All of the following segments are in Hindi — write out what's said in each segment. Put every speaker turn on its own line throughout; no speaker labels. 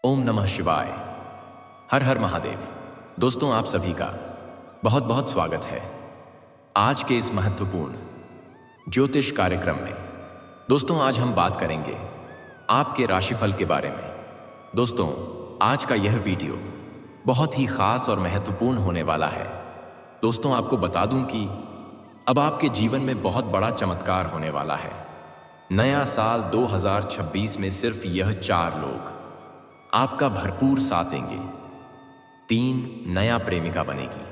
ओम नमः शिवाय। हर हर महादेव। दोस्तों, आप सभी का बहुत बहुत स्वागत है आज के इस महत्वपूर्ण ज्योतिष कार्यक्रम में। दोस्तों, आज हम बात करेंगे आपके राशिफल के बारे में। दोस्तों, आज का यह वीडियो बहुत ही खास और महत्वपूर्ण होने वाला है। दोस्तों, आपको बता दूं कि अब आपके जीवन में बहुत बड़ा चमत्कार होने वाला है। नया साल 2026 में सिर्फ यह 4 लोग आपका भरपूर साथ देंगे। 3 नया प्रेमिका बनेगी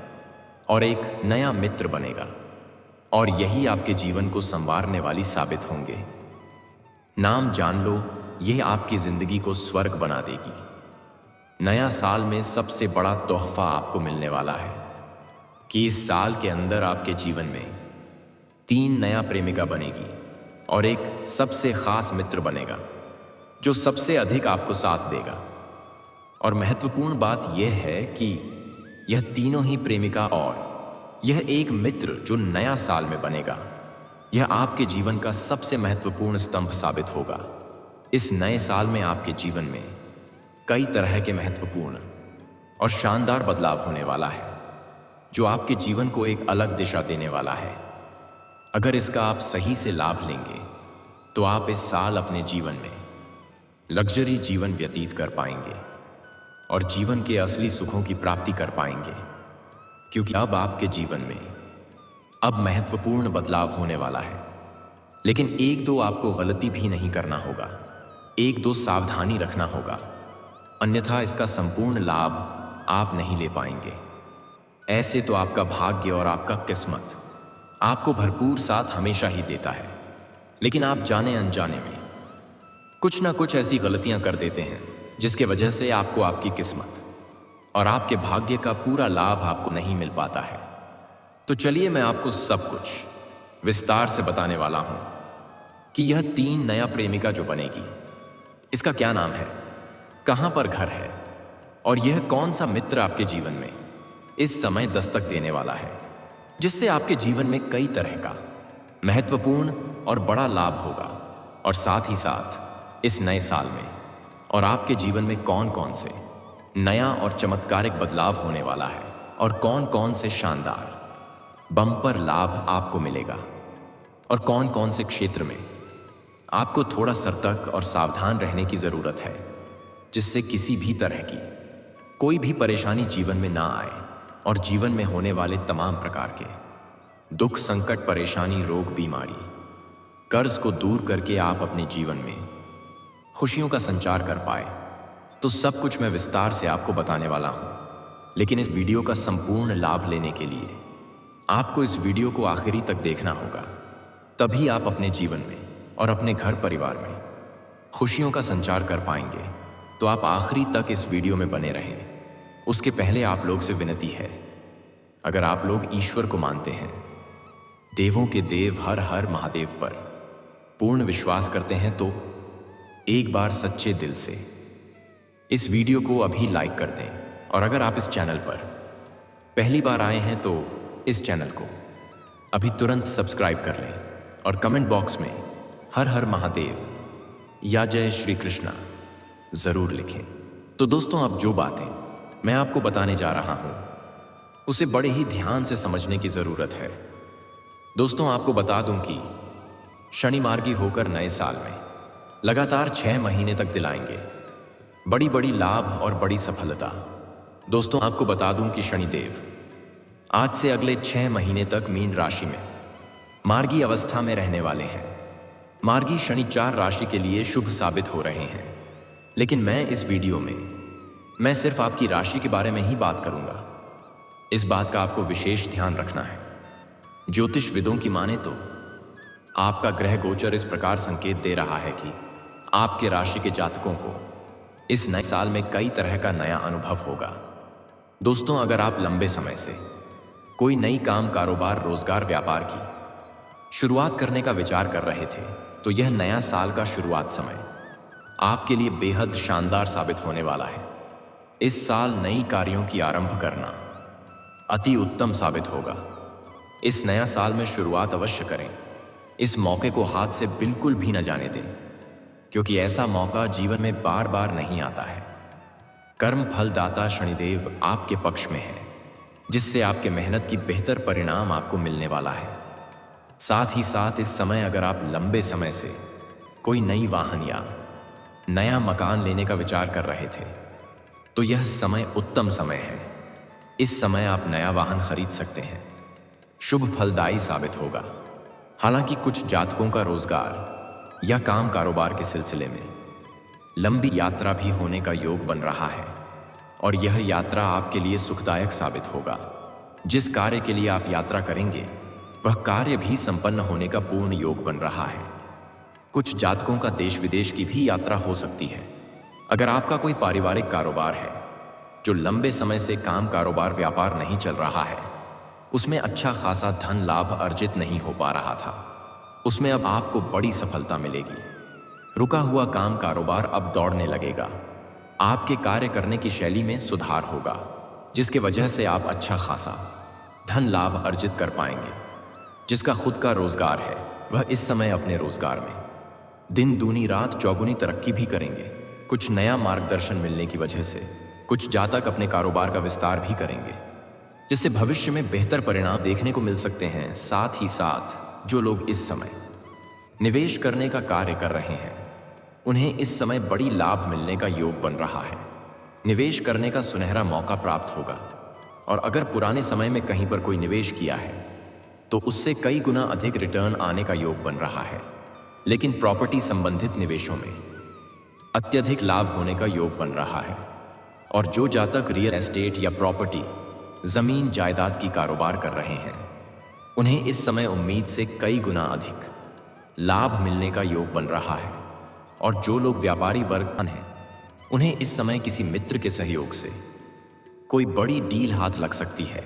और 1 नया मित्र बनेगा, और यही आपके जीवन को संवारने वाली साबित होंगे। नाम जान लो, यह आपकी जिंदगी को स्वर्ग बना देगी। नया साल में सबसे बड़ा तोहफा आपको मिलने वाला है कि इस साल के अंदर आपके जीवन में 3 नया प्रेमिका बनेगी और 1 सबसे खास मित्र बनेगा जो सबसे अधिक आपको साथ देगा। और महत्वपूर्ण बात यह है कि यह तीनों ही प्रेमिका और यह 1 मित्र जो नया साल में बनेगा, यह आपके जीवन का सबसे महत्वपूर्ण स्तंभ साबित होगा। इस नए साल में आपके जीवन में कई तरह के महत्वपूर्ण और शानदार बदलाव होने वाला है जो आपके जीवन को एक अलग दिशा देने वाला है। अगर इसका आप सही से लाभ लेंगे तो आप इस साल अपने जीवन में लग्जरी जीवन व्यतीत कर पाएंगे और जीवन के असली सुखों की प्राप्ति कर पाएंगे, क्योंकि अब आपके जीवन में अब महत्वपूर्ण बदलाव होने वाला है। लेकिन 1-2 आपको गलती भी नहीं करना होगा, 1-2 सावधानी रखना होगा, अन्यथा इसका संपूर्ण लाभ आप नहीं ले पाएंगे। ऐसे तो आपका भाग्य और आपका किस्मत आपको भरपूर साथ हमेशा ही देता है, लेकिन आप जाने अनजाने में कुछ ना कुछ ऐसी गलतियां कर देते हैं जिसके वजह से आपको आपकी किस्मत और आपके भाग्य का पूरा लाभ आपको नहीं मिल पाता है। तो चलिए, मैं आपको सब कुछ विस्तार से बताने वाला हूं कि यह 3 नया प्रेमिका जो बनेगी, इसका क्या नाम है, कहां पर घर है, और यह कौन सा मित्र आपके जीवन में इस समय दस्तक देने वाला है, जिससे आपके जीवन में कई तरह का महत्वपूर्ण और बड़ा लाभ होगा। और साथ ही साथ इस नए साल में और आपके जीवन में कौन कौन से नया और चमत्कारिक बदलाव होने वाला है और कौन कौन से शानदार बम्पर लाभ आपको मिलेगा, और कौन कौन से क्षेत्र में आपको थोड़ा सतर्क और सावधान रहने की जरूरत है, जिससे किसी भी तरह की कोई भी परेशानी जीवन में ना आए और जीवन में होने वाले तमाम प्रकार के दुख, संकट, परेशानी, रोग, बीमारी, कर्ज को दूर करके आप अपने जीवन में खुशियों का संचार कर पाए। तो सब कुछ मैं विस्तार से आपको बताने वाला हूं, लेकिन इस वीडियो का संपूर्ण लाभ लेने के लिए आपको इस वीडियो को आखिरी तक देखना होगा। तभी आप अपने जीवन में और अपने घर परिवार में खुशियों का संचार कर पाएंगे। तो आप आखिरी तक इस वीडियो में बने रहें। उसके पहले आप लोग से विनती है, अगर आप लोग ईश्वर को मानते हैं, देवों के देव हर हर महादेव पर पूर्ण विश्वास करते हैं, तो एक बार सच्चे दिल से इस वीडियो को अभी लाइक कर दें। और अगर आप इस चैनल पर पहली बार आए हैं तो इस चैनल को अभी तुरंत सब्सक्राइब कर लें और कमेंट बॉक्स में हर हर महादेव या जय श्री कृष्णा जरूर लिखें। तो दोस्तों, अब जो बातें मैं आपको बताने जा रहा हूं उसे बड़े ही ध्यान से समझने की जरूरत है। दोस्तों, आपको बता दूं कि शनि मार्गी होकर नए साल में लगातार 6 महीने तक दिलाएंगे बड़ी बड़ी लाभ और बड़ी सफलता। दोस्तों, आपको बता दूं कि शनिदेव आज से अगले 6 महीने तक मीन राशि में मार्गी अवस्था में रहने वाले हैं। मार्गी शनि 4 राशि के लिए शुभ साबित हो रहे हैं, लेकिन मैं इस वीडियो में मैं सिर्फ आपकी राशि के बारे में ही बात करूंगा। इस बात का आपको विशेष ध्यान रखना है। ज्योतिष विदों की माने तो आपका ग्रह गोचर इस प्रकार संकेत दे रहा है कि आपके राशि के जातकों को इस नए साल में कई तरह का नया अनुभव होगा। दोस्तों, अगर आप लंबे समय से कोई नई काम, कारोबार, रोजगार, व्यापार की शुरुआत करने का विचार कर रहे थे, तो यह नया साल का शुरुआत समय आपके लिए बेहद शानदार साबित होने वाला है। इस साल नई कार्यों की आरंभ करना अति उत्तम साबित होगा। इस नया साल में शुरुआत अवश्य करें। इस मौके को हाथ से बिल्कुल भी न जाने दें, क्योंकि ऐसा मौका जीवन में बार बार नहीं आता है। कर्म फलदाता शनिदेव आपके पक्ष में है, जिससे आपके मेहनत की बेहतर परिणाम आपको मिलने वाला है। साथ ही साथ इस समय अगर आप लंबे समय से कोई नई वाहन या नया मकान लेने का विचार कर रहे थे, तो यह समय उत्तम समय है। इस समय आप नया वाहन खरीद सकते हैं। शुभ फलदायी साबित होगा। हालांकि कुछ जातकों का रोजगार या काम कारोबार के सिलसिले में लंबी यात्रा भी होने का योग बन रहा है, और यह यात्रा आपके लिए सुखदायक साबित होगा। जिस कार्य के लिए आप यात्रा करेंगे वह कार्य भी संपन्न होने का पूर्ण योग बन रहा है। कुछ जातकों का देश विदेश की भी यात्रा हो सकती है। अगर आपका कोई पारिवारिक कारोबार है जो लंबे समय से काम कारोबार व्यापार नहीं चल रहा है, उसमें अच्छा खासा धन लाभ अर्जित नहीं हो पा रहा था, उसमें अब आपको बड़ी सफलता मिलेगी। रुका हुआ काम कारोबार अब दौड़ने लगेगा। आपके कार्य करने की शैली में सुधार होगा, जिसके वजह से आप अच्छा खासा धन लाभ अर्जित कर पाएंगे। जिसका खुद का रोजगार है वह इस समय अपने रोजगार में दिन दूनी रात चौगुनी तरक्की भी करेंगे। कुछ नया मार्गदर्शन मिलने की वजह से कुछ जातक अपने कारोबार का विस्तार भी करेंगे, जिससे भविष्य में बेहतर परिणाम देखने को मिल सकते हैं। साथ ही साथ जो लोग इस समय निवेश करने का कार्य कर रहे हैं, उन्हें इस समय बड़ी लाभ मिलने का योग बन रहा है। निवेश करने का सुनहरा मौका प्राप्त होगा, और अगर पुराने समय में कहीं पर कोई निवेश किया है तो उससे कई गुना अधिक रिटर्न आने का योग बन रहा है। लेकिन प्रॉपर्टी संबंधित निवेशों में अत्यधिक लाभ होने का योग बन रहा है, और जो जातक रियल एस्टेट या प्रॉपर्टी जमीन जायदाद की कारोबार कर रहे हैं, उन्हें इस समय उम्मीद से कई गुना अधिक लाभ मिलने का योग बन रहा है। और जो लोग व्यापारी वर्ग हैं, उन्हें इस समय किसी मित्र के सहयोग से कोई बड़ी डील हाथ लग सकती है,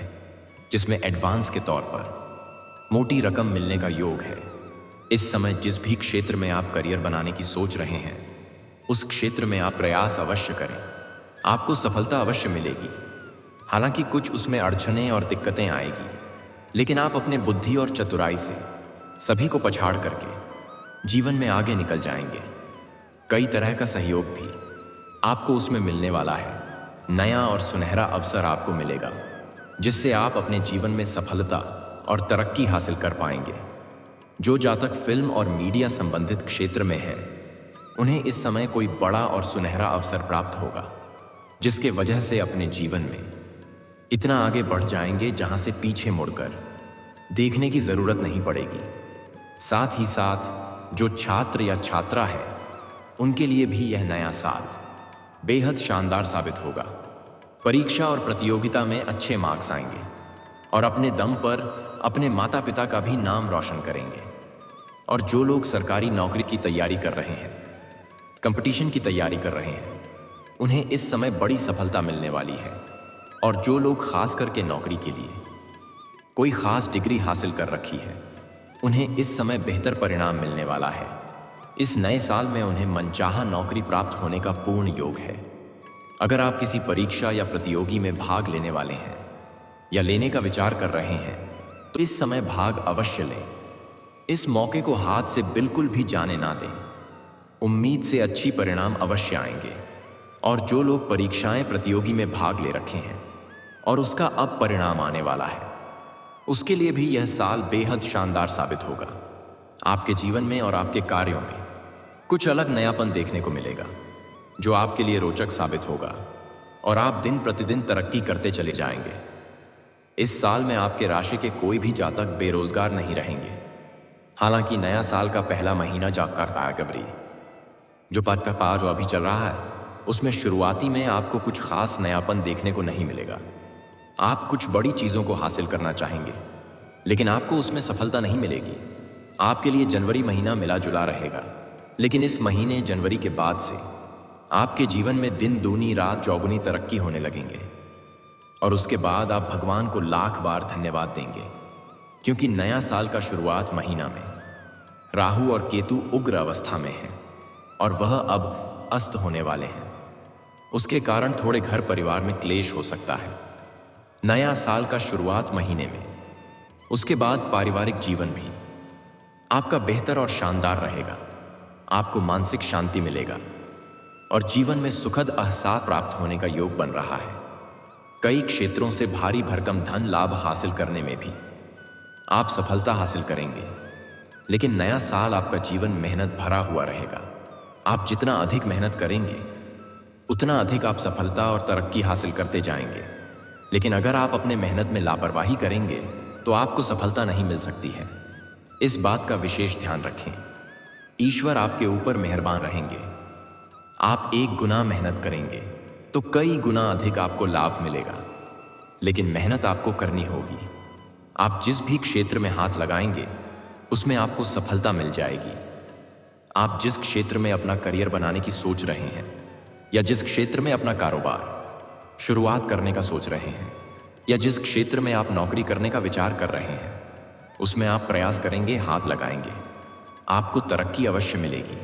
जिसमें एडवांस के तौर पर मोटी रकम मिलने का योग है। इस समय जिस भी क्षेत्र में आप करियर बनाने की सोच रहे हैं, उस क्षेत्र में आप प्रयास अवश्य करें। आपको सफलता अवश्य मिलेगी। हालांकि कुछ उसमें अड़चनें और दिक्कतें आएगी, लेकिन आप अपने बुद्धि और चतुराई से सभी को पछाड़ करके जीवन में आगे निकल जाएंगे। कई तरह का सहयोग भी आपको उसमें मिलने वाला है। नया और सुनहरा अवसर आपको मिलेगा, जिससे आप अपने जीवन में सफलता और तरक्की हासिल कर पाएंगे। जो जातक फिल्म और मीडिया संबंधित क्षेत्र में है, उन्हें इस समय कोई बड़ा और सुनहरा अवसर प्राप्त होगा, जिसके वजह से अपने जीवन में इतना आगे बढ़ जाएंगे जहां से पीछे मुड़कर देखने की जरूरत नहीं पड़ेगी। साथ ही साथ जो छात्र या छात्रा है, उनके लिए भी यह नया साल बेहद शानदार साबित होगा। परीक्षा और प्रतियोगिता में अच्छे मार्क्स आएंगे, और अपने दम पर अपने माता पिता का भी नाम रोशन करेंगे। और जो लोग सरकारी नौकरी की तैयारी कर रहे हैं, कंपटीशन की तैयारी कर रहे हैं, उन्हें इस समय बड़ी सफलता मिलने वाली है। और जो लोग खास करके नौकरी के लिए कोई खास डिग्री हासिल कर रखी है, उन्हें इस समय बेहतर परिणाम मिलने वाला है। इस नए साल में उन्हें मनचाहा नौकरी प्राप्त होने का पूर्ण योग है। अगर आप किसी परीक्षा या प्रतियोगी में भाग लेने वाले हैं या लेने का विचार कर रहे हैं, तो इस समय भाग अवश्य लें। इस मौके को हाथ से बिल्कुल भी जाने ना दें। उम्मीद से अच्छी परिणाम अवश्य आएंगे। और जो लोग परीक्षाएं प्रतियोगी में भाग ले रखे हैं और उसका अब परिणाम आने वाला है, उसके लिए भी यह साल बेहद शानदार साबित होगा। आपके जीवन में और आपके कार्यों में कुछ अलग नयापन देखने को मिलेगा, जो आपके लिए रोचक साबित होगा, और आप दिन प्रतिदिन तरक्की करते चले जाएंगे। इस साल में आपके राशि के कोई भी जातक बेरोजगार नहीं रहेंगे। हालांकि नया साल का पहला महीना जाकर आगबरी जो पार जो अभी चल रहा है, उसमें शुरुआती में आपको कुछ खास नयापन देखने को नहीं मिलेगा। आप कुछ बड़ी चीज़ों को हासिल करना चाहेंगे, लेकिन आपको उसमें सफलता नहीं मिलेगी। आपके लिए जनवरी महीना मिला जुला रहेगा, लेकिन इस महीने जनवरी के बाद से आपके जीवन में दिन दूनी रात चौगुनी तरक्की होने लगेंगे, और उसके बाद आप भगवान को लाख बार धन्यवाद देंगे, क्योंकि नया साल का शुरुआत महीना में राहु और केतु उग्र अवस्था में हैं, और वह अब अस्त होने वाले हैं। उसके कारण थोड़े घर परिवार में क्लेश हो सकता है। नया साल का शुरुआत महीने में, उसके बाद पारिवारिक जीवन भी आपका बेहतर और शानदार रहेगा। आपको मानसिक शांति मिलेगा, और जीवन में सुखद एहसास प्राप्त होने का योग बन रहा है। कई क्षेत्रों से भारी भरकम धन लाभ हासिल करने में भी आप सफलता हासिल करेंगे। लेकिन नया साल आपका जीवन मेहनत भरा हुआ रहेगा। आप जितना अधिक मेहनत करेंगे उतना अधिक आप सफलता और तरक्की हासिल करते जाएंगे। लेकिन अगर आप अपने मेहनत में लापरवाही करेंगे तो आपको सफलता नहीं मिल सकती है। इस बात का विशेष ध्यान रखें। ईश्वर आपके ऊपर मेहरबान रहेंगे। आप 1 गुना मेहनत करेंगे तो कई गुना अधिक आपको लाभ मिलेगा। लेकिन मेहनत आपको करनी होगी। आप जिस भी क्षेत्र में हाथ लगाएंगे उसमें आपको सफलता मिल जाएगी। आप जिस क्षेत्र में अपना करियर बनाने की सोच रहे हैं या जिस क्षेत्र में अपना कारोबार शुरुआत करने का सोच रहे हैं या जिस क्षेत्र में आप नौकरी करने का विचार कर रहे हैं उसमें आप प्रयास करेंगे, हाथ लगाएंगे, आपको तरक्की अवश्य मिलेगी।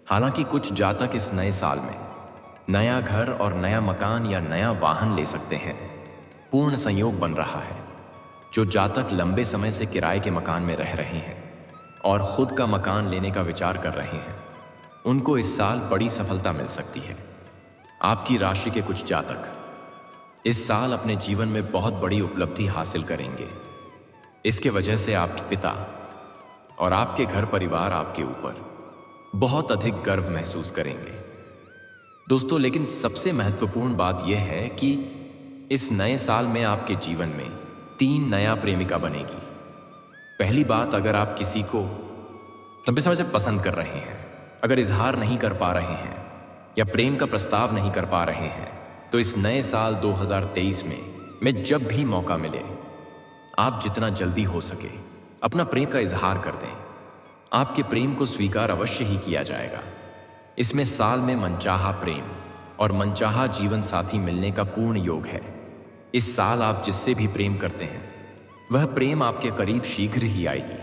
हालांकि कुछ जातक इस नए साल में नया घर और नया मकान या नया वाहन ले सकते हैं। पूर्ण संयोग बन रहा है। जो जातक लंबे समय से किराए के मकान में रह रहे हैं और खुद का मकान लेने का विचार कर रहे हैं उनको इस साल बड़ी सफलता मिल सकती है। आपकी राशि के कुछ जातक इस साल अपने जीवन में बहुत बड़ी उपलब्धि हासिल करेंगे। इसके वजह से आपके पिता और आपके घर परिवार आपके ऊपर बहुत अधिक गर्व महसूस करेंगे। दोस्तों, लेकिन सबसे महत्वपूर्ण बात यह है कि इस नए साल में आपके जीवन में 3 नया प्रेमिका बनेगी। पहली बात, अगर आप किसी को लंबे समय से पसंद कर रहे हैं, अगर इजहार नहीं कर पा रहे हैं या प्रेम का प्रस्ताव नहीं कर पा रहे हैं तो इस नए साल 2023 में जब भी मौका मिले आप जितना जल्दी हो सके अपना प्रेम का इजहार कर दें। आपके प्रेम को स्वीकार अवश्य ही किया जाएगा। इसमें साल में मनचाहा प्रेम और मनचाहा जीवन साथी मिलने का पूर्ण योग है। इस साल आप जिससे भी प्रेम करते हैं वह प्रेम आपके करीब शीघ्र ही आएगी।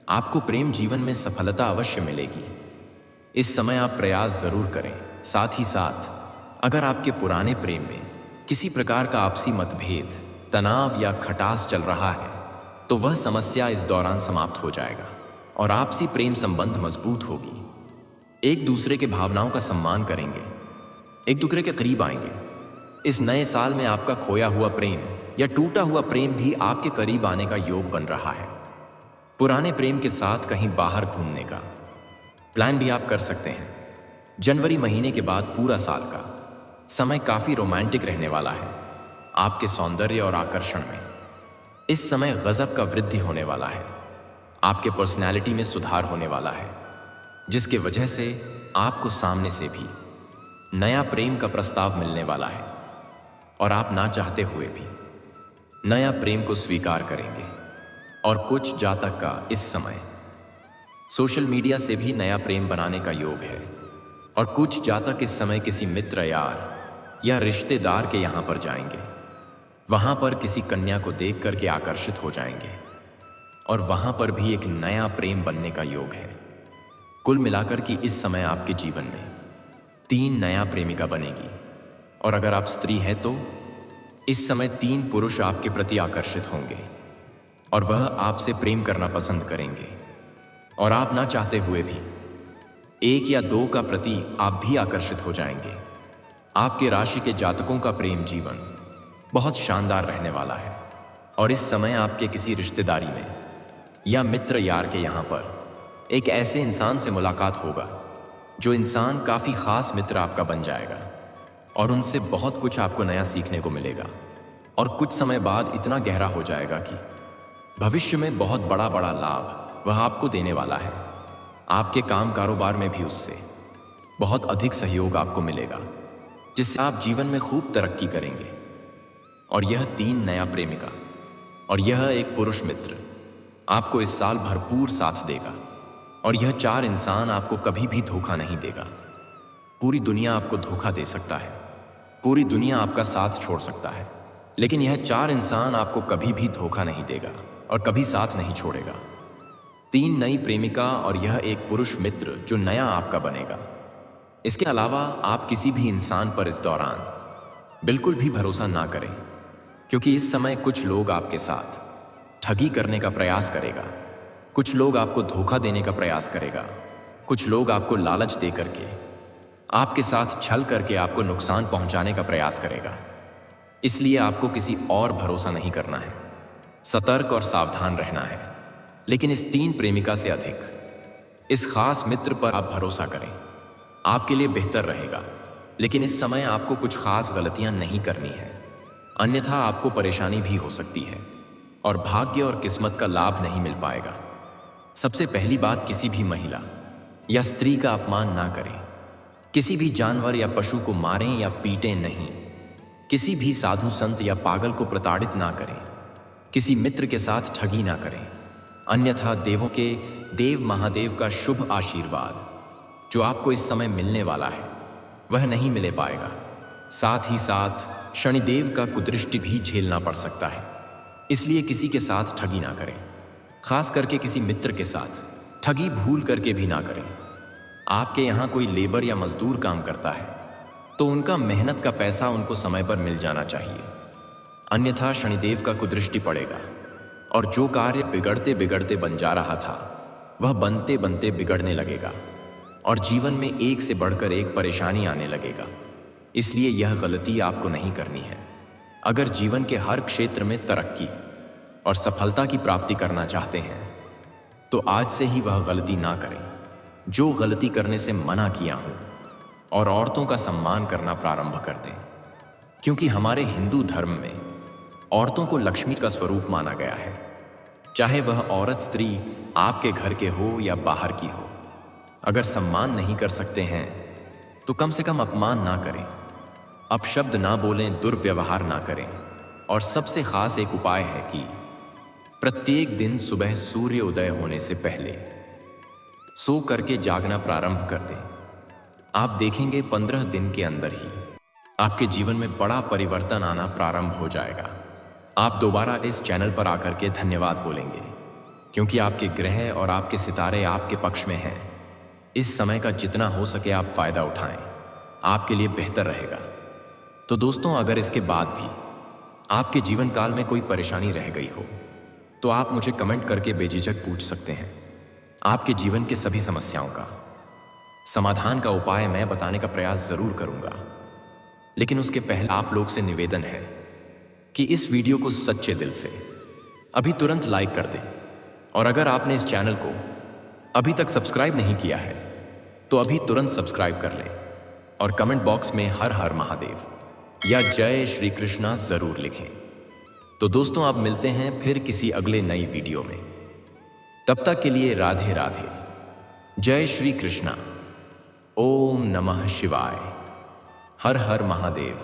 आपको प्रेम जीवन में सफलता अवश्य मिलेगी। इस समय आप प्रयास जरूर करें। साथ ही साथ अगर आपके पुराने प्रेम में किसी प्रकार का आपसी मतभेद, तनाव या खटास चल रहा है तो वह समस्या इस दौरान समाप्त हो जाएगा और आपसी प्रेम संबंध मजबूत होगी। एक दूसरे के भावनाओं का सम्मान करेंगे, एक दूसरे के करीब आएंगे। इस नए साल में आपका खोया हुआ प्रेम या टूटा हुआ प्रेम भी आपके करीब आने का योग बन रहा है। पुराने प्रेम के साथ कहीं बाहर घूमने का प्लान भी आप कर सकते हैं। जनवरी महीने के बाद पूरा साल का समय काफी रोमांटिक रहने वाला है। आपके सौंदर्य और आकर्षण में इस समय गजब का वृद्धि होने वाला है। आपके पर्सनैलिटी में सुधार होने वाला है, जिसके वजह से आपको सामने से भी नया प्रेम का प्रस्ताव मिलने वाला है और आप ना चाहते हुए भी नया प्रेम को स्वीकार करेंगे। और कुछ जातक का इस समय सोशल मीडिया से भी नया प्रेम बनाने का योग है और कुछ जातक इस समय किसी मित्र, यार या रिश्तेदार के यहां पर जाएंगे। वहां पर किसी कन्या को देख करके आकर्षित हो जाएंगे और वहां पर भी एक नया प्रेम बनने का योग है। कुल मिलाकर कि इस समय आपके जीवन में 3 नया प्रेमिका बनेगी। और अगर आप स्त्री हैं तो इस समय 3 पुरुष आपके प्रति आकर्षित होंगे और वह आपसे प्रेम करना पसंद करेंगे। और आप ना चाहते हुए भी 1 या 2 का प्रति आप भी आकर्षित हो जाएंगे। आपके राशि के जातकों का प्रेम जीवन बहुत शानदार रहने वाला है और इस समय आपके किसी रिश्तेदारी में या मित्र यार के यहाँ पर एक ऐसे इंसान से मुलाकात होगा जो इंसान काफ़ी खास मित्र आपका बन जाएगा और उनसे बहुत कुछ आपको नया सीखने को मिलेगा और कुछ समय बाद इतना गहरा हो जाएगा कि भविष्य में बहुत बड़ा बड़ा लाभ वह आपको देने वाला है। आपके काम कारोबार में भी उससे बहुत अधिक सहयोग आपको मिलेगा, जिससे आप जीवन में खूब तरक्की करेंगे। और यह 3 नया प्रेमिका और यह एक पुरुष मित्र आपको इस साल भरपूर साथ देगा और यह 4 इंसान आपको कभी भी धोखा नहीं देगा। पूरी दुनिया आपको धोखा दे सकता है, पूरी दुनिया आपका साथ छोड़ सकता है, लेकिन यह 4 इंसान आपको कभी भी धोखा नहीं देगा और कभी साथ नहीं छोड़ेगा। 3 नई प्रेमिका और यह एक पुरुष मित्र जो नया आपका बनेगा। इसके अलावा आप किसी भी इंसान पर इस दौरान बिल्कुल भी भरोसा ना करें, क्योंकि इस समय कुछ लोग आपके साथ ठगी करने का प्रयास करेगा, कुछ लोग आपको धोखा देने का प्रयास करेगा, कुछ लोग आपको लालच दे करके आपके साथ छल करके आपको नुकसान पहुंचाने का प्रयास करेगा। इसलिए आपको किसी और भरोसा नहीं करना है, सतर्क और सावधान रहना है। लेकिन इस 3 प्रेमिका से अधिक इस खास मित्र पर आप भरोसा करें, आपके लिए बेहतर रहेगा। लेकिन इस समय आपको कुछ खास गलतियां नहीं करनी है, अन्यथा आपको परेशानी भी हो सकती है और भाग्य और किस्मत का लाभ नहीं मिल पाएगा। सबसे पहली बात, किसी भी महिला या स्त्री का अपमान ना करें। किसी भी जानवर या पशु को मारें या पीटें नहीं। किसी भी साधु संत या पागल को प्रताड़ित ना करें। किसी मित्र के साथ ठगी ना करें, अन्यथा देवों के देव महादेव का शुभ आशीर्वाद जो आपको इस समय मिलने वाला है वह नहीं मिले पाएगा। साथ ही साथ शनिदेव का कुदृष्टि भी झेलना पड़ सकता है। इसलिए किसी के साथ ठगी ना करें, खास करके किसी मित्र के साथ ठगी भूल करके भी ना करें। आपके यहाँ कोई लेबर या मजदूर काम करता है तो उनका मेहनत का पैसा उनको समय पर मिल जाना चाहिए, अन्यथा शनिदेव का कुदृष्टि पड़ेगा और जो कार्य बिगड़ते बिगड़ते बन जा रहा था वह बनते बनते बिगड़ने लगेगा और जीवन में एक से बढ़कर एक परेशानी आने लगेगा। इसलिए यह गलती आपको नहीं करनी है। अगर जीवन के हर क्षेत्र में तरक्की और सफलता की प्राप्ति करना चाहते हैं तो आज से ही वह गलती ना करें जो गलती करने से मना किया हूं, और औरतों का सम्मान करना प्रारंभ कर दें, क्योंकि हमारे हिंदू धर्म में औरतों को लक्ष्मी का स्वरूप माना गया है। चाहे वह औरत स्त्री आपके घर के हो या बाहर की हो। अगर सम्मान नहीं कर सकते हैं तो कम से कम अपमान ना करें, अपशब्द ना बोलें, दुर्व्यवहार ना करें। और सबसे खास एक उपाय है कि प्रत्येक दिन सुबह सूर्य उदय होने से पहले सो करके जागना प्रारंभ कर दें। आप देखेंगे 15 दिन के अंदर ही आपके जीवन में बड़ा परिवर्तन आना प्रारंभ हो जाएगा। आप दोबारा इस चैनल पर आकर के धन्यवाद बोलेंगे, क्योंकि आपके ग्रह और आपके सितारे आपके पक्ष में हैं। इस समय का जितना हो सके आप फायदा उठाएं, आपके लिए बेहतर रहेगा। तो दोस्तों, अगर इसके बाद भी आपके जीवन काल में कोई परेशानी रह गई हो तो आप मुझे कमेंट करके बेझिझक पूछ सकते हैं। आपके जीवन के सभी समस्याओं का समाधान का उपाय मैं बताने का प्रयास जरूर करूंगा। लेकिन उसके पहले आप लोग से निवेदन है कि इस वीडियो को सच्चे दिल से अभी तुरंत लाइक कर दें, और अगर आपने इस चैनल को अभी तक सब्सक्राइब नहीं किया है तो अभी तुरंत सब्सक्राइब कर लें और कमेंट बॉक्स में हर हर महादेव या जय श्री कृष्णा जरूर लिखें। तो दोस्तों, आप मिलते हैं फिर किसी अगले नई वीडियो में। तब तक के लिए राधे राधे, जय श्री कृष्णा, ओम नमः शिवाय, हर हर महादेव।